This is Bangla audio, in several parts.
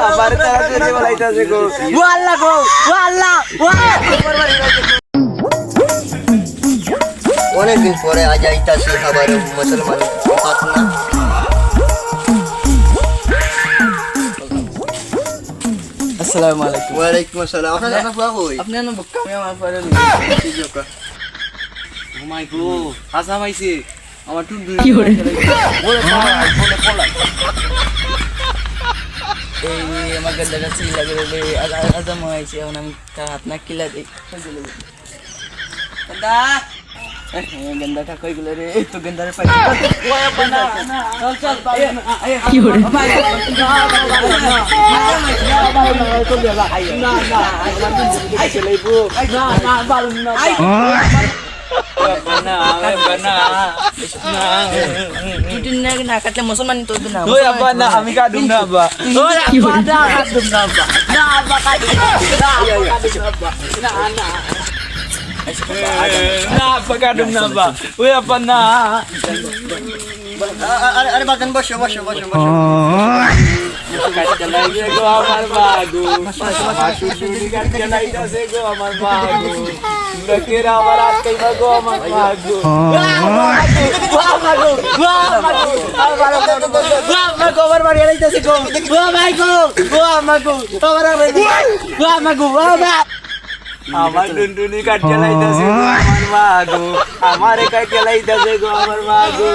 আমার তারা চুরি বলাইতাছে গো ও আল্লাহ গো ও আল্লাহ ও অনেকদিন পরে আজ আইতাছি আবার মুসলমান ফাতনা আসসালামু আলাইকুম ওয়ালাইকুম আসসালাম আপনার বাবা কই আপনি না বক্কা আমি আমার পরে ও মাই গো হাসা মাইছে আমার টুনটুনি কি করে বলে পলা এই আমার গন্ডা ছিল লাগে রে আজা মাইছে এখন আমি তার হাত না কিলা দেই গন্ডা গন্ডা কা কই গেল রে তো গন্ডারে পাই ওয়া বানা চল চল কি করে না আইছে লইবো না বালু না না কাটলে মুসলমান তো না ওই আব্বা না আমি কাটুম না আব্বা ওই আব্বা না কাটুম না আব্বা না আব্বা কাটুম না না না না আব্বা কাটুম না আব্বা ওই আব্বা না আরে বাগান বসো বসো বসো বসো কাটতে লাগে গো আমার বাগু মাসু চুরি কাটতে লাইতাছে গো আমার বাগু কেরা আমার আজকে গো আমার বাগু ওয়া বাগু ওয়া বাগু ওয়া বাগু আমার বাড়ি লাইতাছে গো ওয়া বাগু ওয়া বাগু আমার বাড়ি ওয়া বাগু ওয়া বাগু আমার টুনটুনি কাটতে লাইতাছে গো আমার বাগু আমারে কাটতে লাইতাছে গো আমার বাগু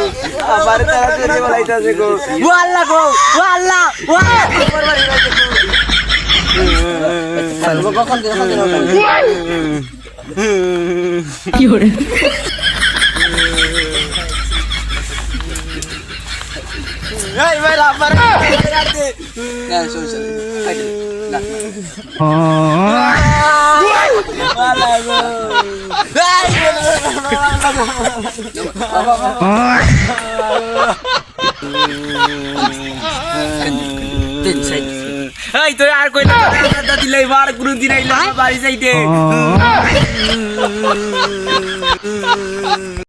আমার তারা চুরি বলাইতাছে গো ও আল্লাহ গো ও আল্লাহ ও আমার বাড়ি লাইতাছে গো কখন কি করে এই ভাই লাফার কাটতে না শুন না এই তো আর কই না দিলে বার গুরু দিন আইলা বাড়ি যাইতে